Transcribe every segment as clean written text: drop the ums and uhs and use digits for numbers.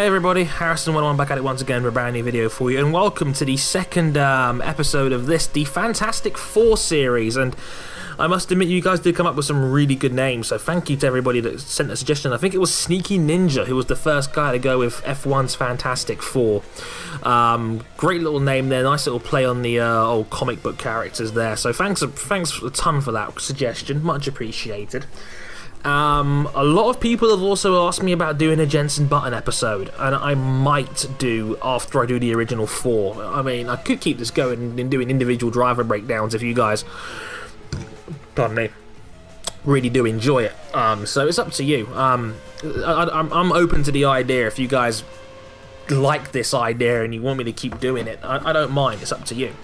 Hey everybody, Harrison101 back at it once again with a brand new video for you, and welcome to the second episode of the Fantastic Four series. And I must admit, you guys did come up with some really good names, so thank you to everybody that sent a suggestion. I think it was Sneaky Ninja who was the first guy to go with F1's Fantastic Four. Great little name there, nice little play on the old comic book characters there, so thanks a ton for that suggestion, much appreciated. A lot of people have also asked me about doing a Jensen Button episode, and I might do after I do the original four. I mean, I could keep this going and doing individual driver breakdowns if you guys, pardon me, really do enjoy it. So it's up to you. I'm open to the idea if you guys like this idea and you want me to keep doing it. I don't mind, it's up to you.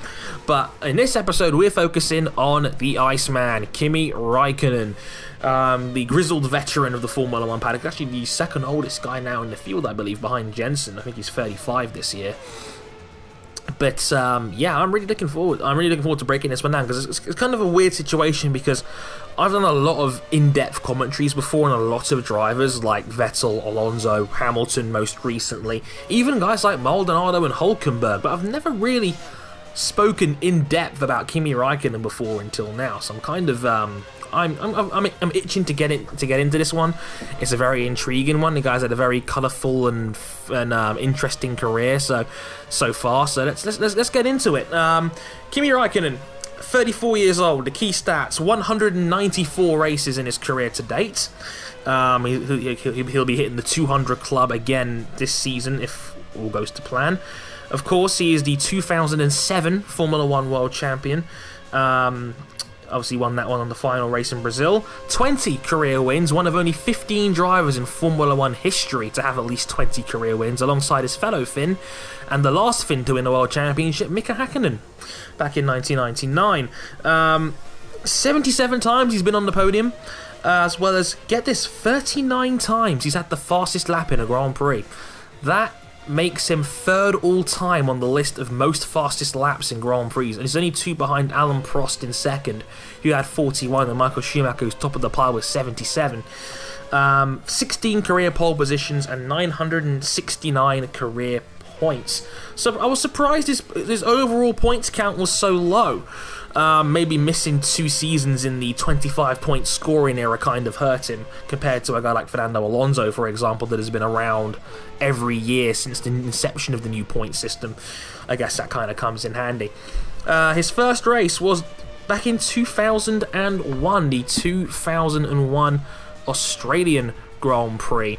But in this episode we're focusing on the Iceman, Kimi Raikkonen, the grizzled veteran of the Formula 1 paddock, actually the second oldest guy now in the field, I believe, behind Jensen. I think he's 35 this year. But yeah, I'm really looking forward to breaking this one down, because it's kind of a weird situation, because I've done a lot of in-depth commentaries before on a lot of drivers like Vettel, Alonso, Hamilton most recently, even guys like Maldonado and Hulkenberg, but I've never really spoken in depth about Kimi Raikkonen before until now. So I'm kind of I'm itching to get into this one. It's a very intriguing one. The guy's had a very colourful and interesting career so far. So let's get into it. Kimi Raikkonen, 34 years old. The key stats: 194 races in his career to date. He'll be hitting the 200 club again this season if all goes to plan. Of course, he is the 2007 Formula 1 World Champion. Obviously won that one on the final race in Brazil. 20 career wins, one of only 15 drivers in Formula 1 history to have at least 20 career wins, alongside his fellow Finn, and the last Finn to win the World Championship, Mika Hakkinen, back in 1999. 77 times he's been on the podium, as well as, get this, 39 times he's had the fastest lap in a Grand Prix. That makes him third all-time on the list of most fastest laps in Grand Prix, and he's only two behind Alan Prost in second, who had 41, and Michael Schumacher, who's top of the pile with 77. 16 career pole positions and 969 career points. So I was surprised his overall points count was so low. Maybe missing 2 seasons in the 25-point scoring era kind of hurt him, compared to a guy like Fernando Alonso, for example, that has been around every year since the inception of the new point system. I guess that kind of comes in handy. His first race was back in 2001, the 2001 Australian Grand Prix.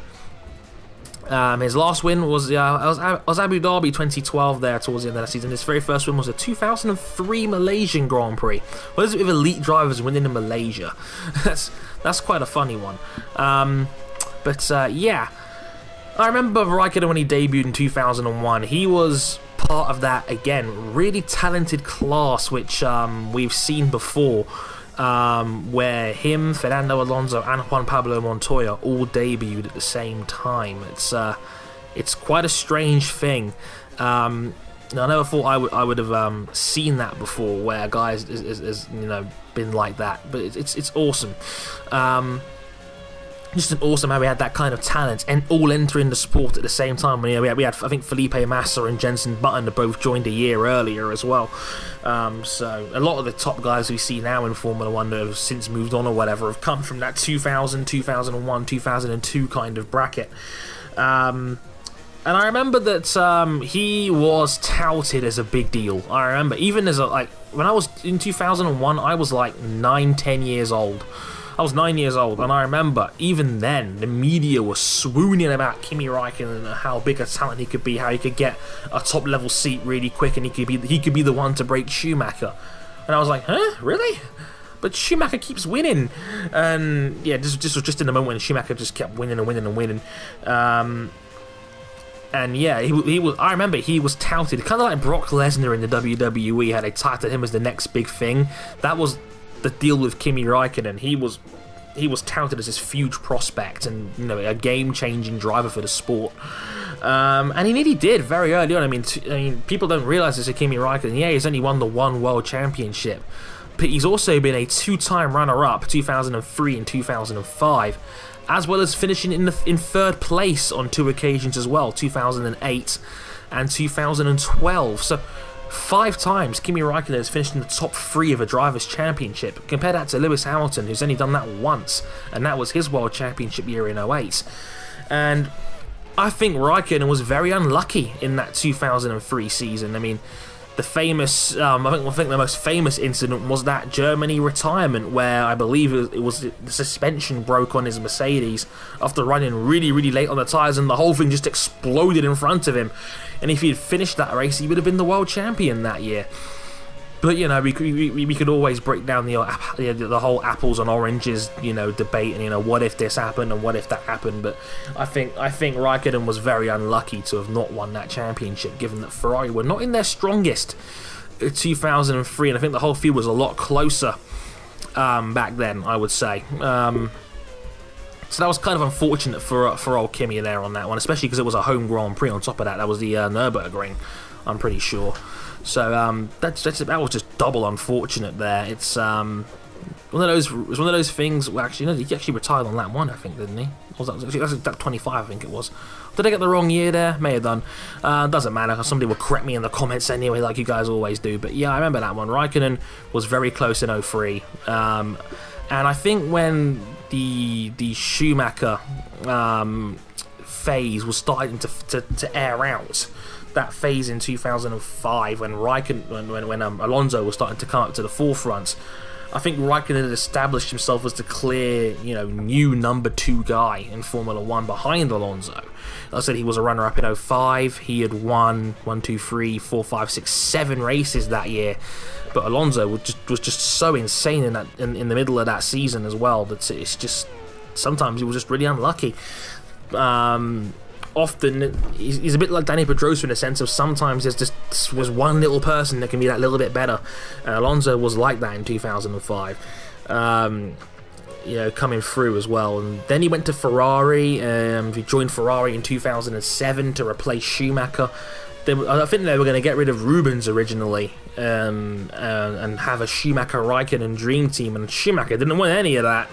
His last win was Abu Dhabi 2012 there towards the end of that season. His very first win was the 2003 Malaysian Grand Prix. What is it with elite drivers winning in Malaysia? that's quite a funny one. Yeah, I remember Raikkonen when he debuted in 2001. He was part of that, again, really talented class which we've seen before. Where him, Fernando Alonso, and Juan Pablo Montoya all debuted at the same time. It's quite a strange thing. I never thought I would have seen that before, where a guy has been like that. But it's awesome. Just an awesome how we had that kind of talent and all entering the sport at the same time. We had I think Felipe Massa and Jensen Button have both joined a year earlier as well. So a lot of the top guys we see now in Formula 1 that have since moved on or whatever have come from that 2000, 2001, 2002 kind of bracket. And I remember that he was touted as a big deal. I remember even as when I was in 2001, I was like 9-10 years old. I was 9 years old, and I remember even then the media was swooning about Kimi Raikkonen and how big a talent he could be, how he could get a top level seat really quick, and he could be the one to break Schumacher. And I was like, huh, really? But Schumacher keeps winning, and yeah, this was just in the moment when Schumacher just kept winning and winning and winning. And yeah, he was. I remember he was touted, kind of like Brock Lesnar in the WWE, how they touted him as the next big thing. That was the deal with Kimi Raikkonen. He was touted as this huge prospect and a game-changing driver for the sport. And he nearly did very early on. I mean, people don't realise this with Kimi Raikkonen. Yeah, he's only won the one World Championship, but he's also been a 2-time runner-up, 2003 and 2005. as well as finishing in third place on 2 occasions as well, 2008 and 2012. So 5 times Kimi Raikkonen has finished in the top 3 of a Drivers' Championship. Compare that to Lewis Hamilton, who's only done that once, and that was his World Championship year in 08. And I think Raikkonen was very unlucky in that 2003 season. I mean, the famous, I think the most famous incident was that Germany retirement, where I believe it was the suspension broke on his Mercedes after running really, really late on the tyres, and the whole thing just exploded in front of him. And if he had finished that race, he would have been the world champion that year. But you know, we could always break down the whole apples and oranges, you know, debate, and you know, what if this happened and what if that happened. But I think Raikkonen was very unlucky to have not won that championship, given that Ferrari were not in their strongest in 2003, and I think the whole field was a lot closer back then, I would say. So that was kind of unfortunate for old Kimi there on that one, especially because it was a home Grand Prix on top of that. That was the Nürburgring, I'm pretty sure. So that was just double unfortunate there. It's one of those things. Well, actually, no, he actually retired on lap 1, I think, didn't he? Or was that lap 25? I think it was. Did I get the wrong year there? May have done. Doesn't matter. Somebody will correct me in the comments anyway, like you guys always do. But yeah, I remember that one. Raikkonen was very close in 03, and I think when the Schumacher phase was starting to air out. That phase in 2005 when Alonso was starting to come up to the forefront, I think Raikkonen had established himself as the clear, you know, new number 2 guy in Formula 1 behind Alonso. Like I said, he was a runner-up in 05. He had won 1, 2, 3, 4, 5, 6, 7 races that year. But Alonso was just so insane in the middle of that season as well that it's just sometimes he was just really unlucky. Often he's a bit like Danny Pedrosa in a sense of sometimes there's one little person that can be that little bit better, and Alonso was like that in 2005, you know, coming through as well. And then he went to Ferrari. He joined Ferrari in 2007 to replace Schumacher. I think they were going to get rid of Rubens originally and have a Schumacher-Raikkonen dream team, and Schumacher didn't want any of that.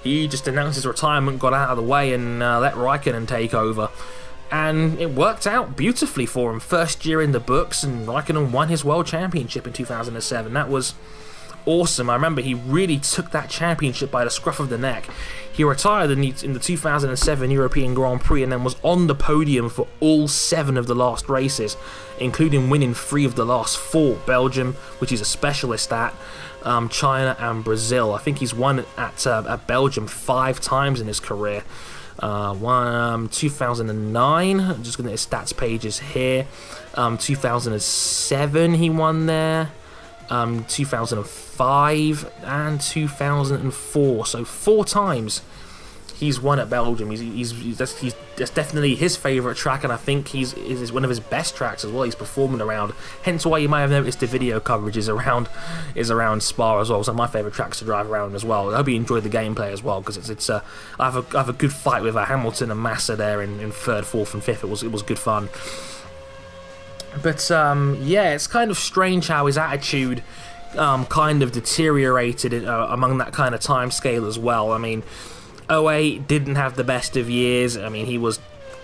He just announced his retirement, got out of the way, and let Raikkonen take over. And it worked out beautifully for him. First year in the books, and Raikkonen won his World Championship in 2007. That was awesome. I remember he really took that championship by the scruff of the neck. He retired in the 2007 European Grand Prix and then was on the podium for all 7 of the last races, including winning 3 of the last 4. Belgium, which he's a specialist at, China and Brazil. I think he's won at Belgium 5 times in his career. 2009, I'm just going to his stats pages here. 2007 he won there. 2005 and 2004. So 4 times he's won at Belgium. That's definitely his favourite track, and I think is one of his best tracks as well. He's performing around. Hence why you might have noticed the video coverage is around Spa as well. It's one of my favourite tracks to drive around as well. I hope you enjoyed the gameplay as well, because I have a good fight with Hamilton and Massa there in 3rd, 4th, and 5th. It was good fun. But yeah, it's kind of strange how his attitude kind of deteriorated among that kind of time scale as well. I mean, 08 didn't have the best of years. I mean, he was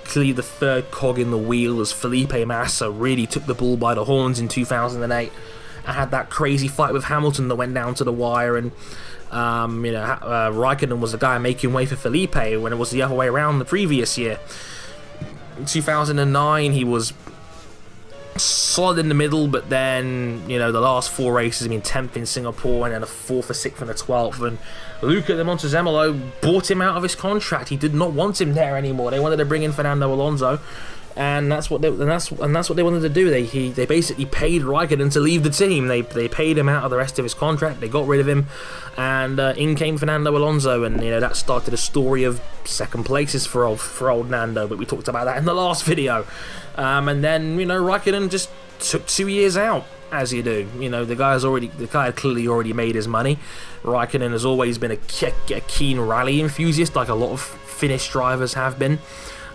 clearly the 3rd cog in the wheel as Felipe Massa really took the bull by the horns in 2008 and had that crazy fight with Hamilton that went down to the wire. And you know, Raikkonen was the guy making way for Felipe when it was the other way around the previous year. In 2009, he was solid in the middle, but then, you know, the last 4 races, I mean, 10th in Singapore and then a 4th, a 6th, and a 12th, and Luca de Montezemolo bought him out of his contract. He did not want him there anymore. They wanted to bring in Fernando Alonso, and that's what they wanted to do. They basically paid Raikkonen to leave the team. They paid him out of the rest of his contract. They got rid of him, and in came Fernando Alonso, and you know, that started a story of 2nd places for old Nando. But we talked about that in the last video. And then, you know, Raikkonen just took 2 years out, as you do. You know, the guy had clearly already made his money. Raikkonen has always been a keen rally enthusiast, like a lot of Finnish drivers have been.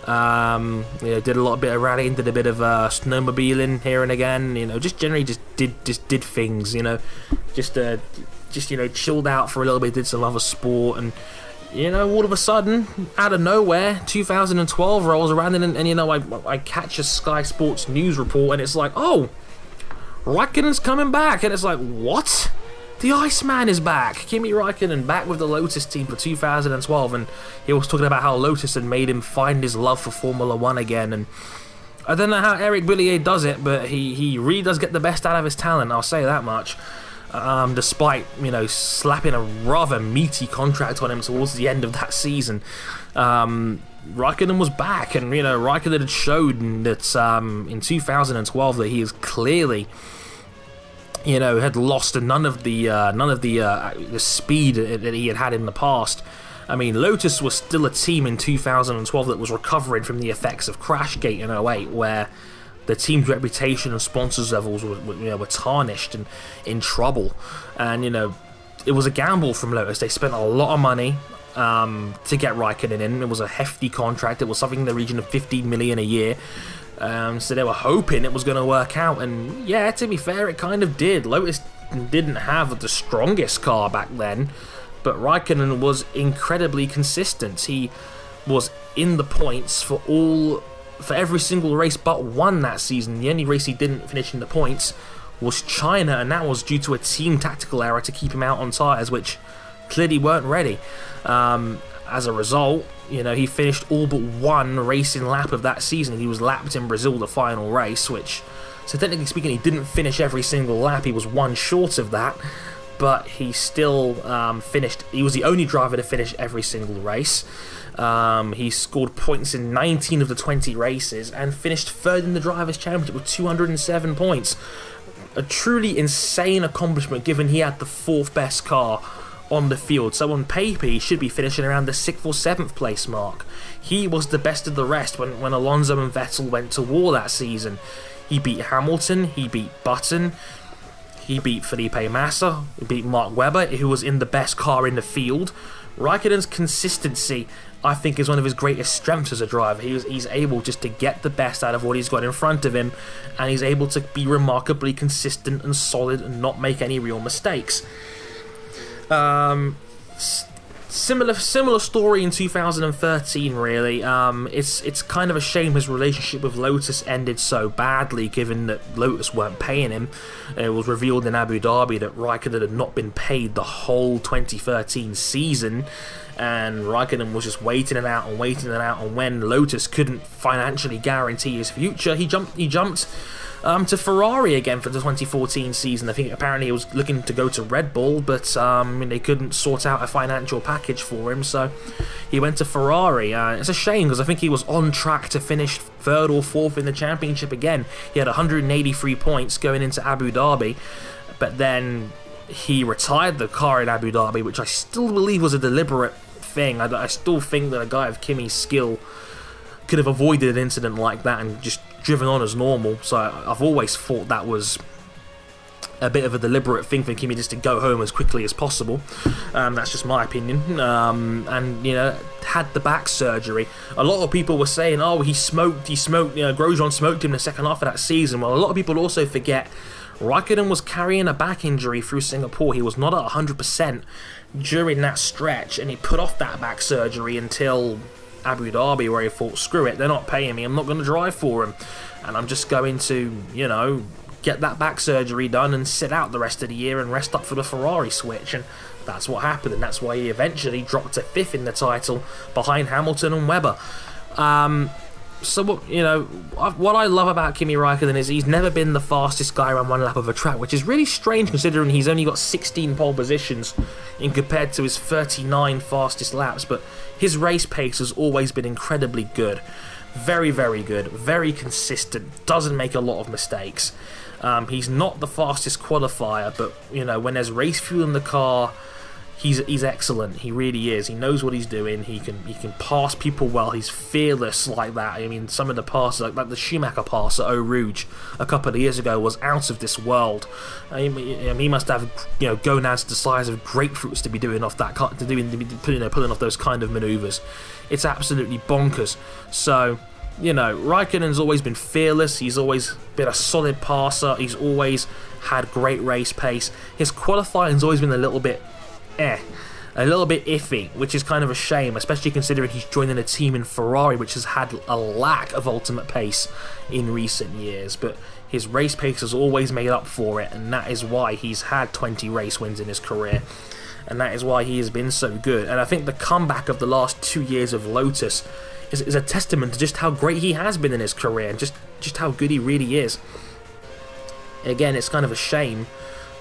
You know, did a bit of rallying, did a bit of snowmobiling here and again. You know, just generally did things. You know, just you know, chilled out for a little bit, did some other sport, and you know, all of a sudden, out of nowhere, 2012 rolls around, and you know, I catch a Sky Sports news report, and it's like, oh, Raikkonen's coming back, and it's like, what? The Iceman is back. Kimi Raikkonen back with the Lotus team for 2012, and he was talking about how Lotus had made him find his love for Formula 1 again, and I don't know how Eric Billier does it, but he really does get the best out of his talent, I'll say that much. Despite, you know, slapping a rather meaty contract on him towards the end of that season. Raikkonen was back, and, you know, Raikkonen had showed that in 2012 that he is clearly, you know, had lost none of the speed that he had in the past. I mean, Lotus was still a team in 2012 that was recovering from the effects of Crashgate in 08, where the team's reputation and sponsors levels were tarnished and in trouble. And, you know, it was a gamble from Lotus. They spent a lot of money to get Raikkonen in. It was a hefty contract. It was something in the region of 15 million a year. So they were hoping it was going to work out. And yeah, to be fair, it kind of did. Lotus didn't have the strongest car back then, but Raikkonen was incredibly consistent. He was in the points for every single race but one that season. The only race he didn't finish in the points was China, and that was due to a team tactical error to keep him out on tyres, which clearly weren't ready. As a result, you know, he finished all but one racing lap of that season. He was lapped in Brazil, the final race, so technically speaking, he didn't finish every single lap. He was one short of that, but he still finished. He was the only driver to finish every single race. He scored points in 19 of the 20 races and finished third in the Drivers' Championship with 207 points. A truly insane accomplishment given he had the fourth best car on the field. So on paper, he should be finishing around the 6th or 7th place mark. He was the best of the rest when Alonso and Vettel went to war that season. He beat Hamilton, he beat Button, he beat Felipe Massa, he beat Mark Webber, who was in the best car in the field. Raikkonen's consistency, I think, is one of his greatest strengths as a driver. He's able just to get the best out of what he's got in front of him, and he's able to be remarkably consistent and solid and not make any real mistakes. Similar story in 2013, really. It's kind of a shame his relationship with Lotus ended so badly, given that Lotus weren't paying him. It was revealed in Abu Dhabi that Raikkonen had not been paid the whole 2013 season, and Raikkonen was just waiting it out, and when Lotus couldn't financially guarantee his future, he jumped to Ferrari again for the 2014 season. I think apparently he was looking to go to Red Bull, but they couldn't sort out a financial package for him, so he went to Ferrari. It's a shame, because I think he was on track to finish 3rd or 4th in the championship again. He had 183 points going into Abu Dhabi, but then he retired the car in Abu Dhabi, which I still believe was a deliberate thing. I still think that a guy of Kimi's skill could have avoided an incident like that and just driven on as normal. So I've always thought that was a bit of a deliberate thing for Kimi, just to go home as quickly as possible. That's just my opinion. And, you know, had the back surgery. A lot of people were saying, oh, he smoked, you know, Grosjean smoked him in the second half of that season. Well, a lot of people also forget Raikkonen was carrying a back injury through Singapore. He was not at 100% during that stretch, and he put off that back surgery until Abu Dhabi, where he thought, screw it, they're not paying me, I'm not going to drive for him, and I'm just going to, you know, get that back surgery done and sit out the rest of the year and rest up for the Ferrari switch. And that's what happened, and that's why he eventually dropped to 5th in the title behind Hamilton and Webber. So, you know, what I love about Kimi Raikkonen is he's never been the fastest guy around one lap of a track, which is really strange considering he's only got 16 pole positions in compared to his 39 fastest laps, but his race pace has always been incredibly good. Very, very good, very consistent, doesn't make a lot of mistakes. He's not the fastest qualifier, but, you know, when there's race fuel in the car, he's excellent. He really is. He knows what he's doing. He can pass people well. He's fearless like that. I mean, some of the passes, like the Schumacher pass at Eau Rouge a couple of years ago, was out of this world. He must have, you know, gonads the size of grapefruits to be doing off that, pulling off those kind of manoeuvres. It's absolutely bonkers. So, you know, Raikkonen's always been fearless. He's always been a solid passer. He's always had great race pace. His qualifying's always been a little bit a little bit iffy, which is kind of a shame, especially considering he's joining a team in Ferrari, which has had a lack of ultimate pace in recent years. But his race pace has always made up for it, and that is why he's had 20 race wins in his career. And that is why he has been so good. And I think the comeback of the last 2 years of Lotus is a testament to just how great he has been in his career, and just how good he really is. Again, it's kind of a shame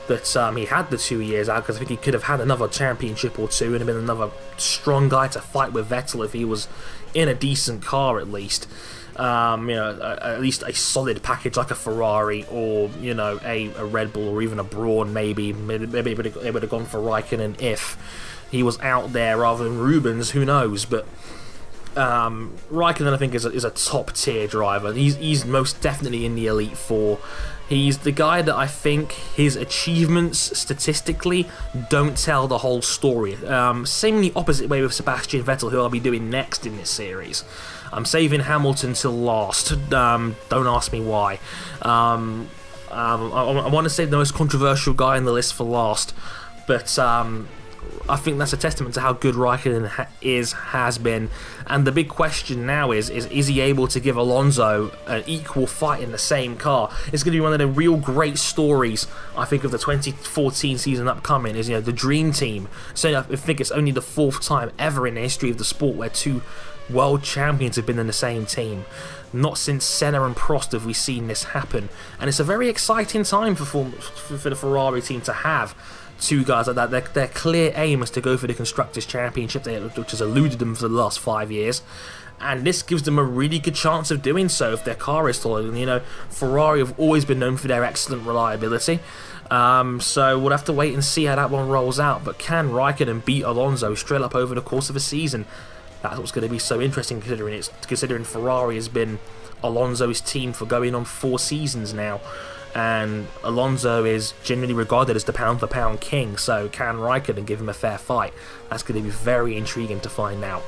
that he had the 2 years out, because I think he could have had another championship or two and have been another strong guy to fight with Vettel if he was in a decent car at least. You know, at least a solid package like a Ferrari, or, you know, a Red Bull, or even a Brawn maybe. Maybe they would have gone for Raikkonen if he was out there rather than Rubens, who knows. But Raikkonen, I think, is a top tier driver. He's most definitely in the Elite Four. He's the guy that I think his achievements statistically don't tell the whole story. Same the opposite way with Sebastian Vettel, who I'll be doing next in this series. I'm saving Hamilton till last. Don't ask me why. I want to save the most controversial guy in the list for last, but I think that's a testament to how good Raikkonen has been. And the big question now is he able to give Alonso an equal fight in the same car? It's going to be one of the real great stories, I think, of the 2014 season upcoming, is, you know, the Dream Team. So I think it's only the 4th time ever in the history of the sport where 2 world champions have been in the same team. Not since Senna and Prost have we seen this happen. And it's a very exciting time for the Ferrari team to have 2 guys like that. Their clear aim is to go for the Constructors' Championship, which has eluded them for the last 5 years. And this gives them a really good chance of doing so if their car is solid. And, you know, Ferrari have always been known for their excellent reliability. So we'll have to wait and see how that one rolls out. But can Raikkonen beat Alonso straight up over the course of a season? That's what's going to be so interesting, considering Ferrari has been Alonso's team for going on 4 seasons now, and Alonso is generally regarded as the pound-for-pound king. So can Raikkonen give him a fair fight? That's going to be very intriguing to find out.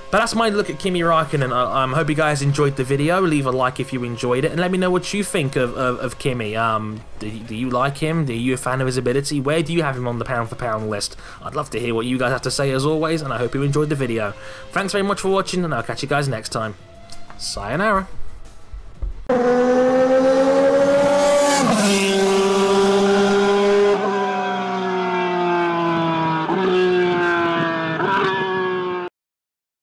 But that's my look at Kimi Raikkonen. I hope you guys enjoyed the video. Leave a like if you enjoyed it, and let me know what you think of Kimi. Do you like him? Are you a fan of his ability? Where do you have him on the pound-for-pound list? I'd love to hear what you guys have to say as always, and I hope you enjoyed the video. Thanks very much for watching, and I'll catch you guys next time. Sayonara.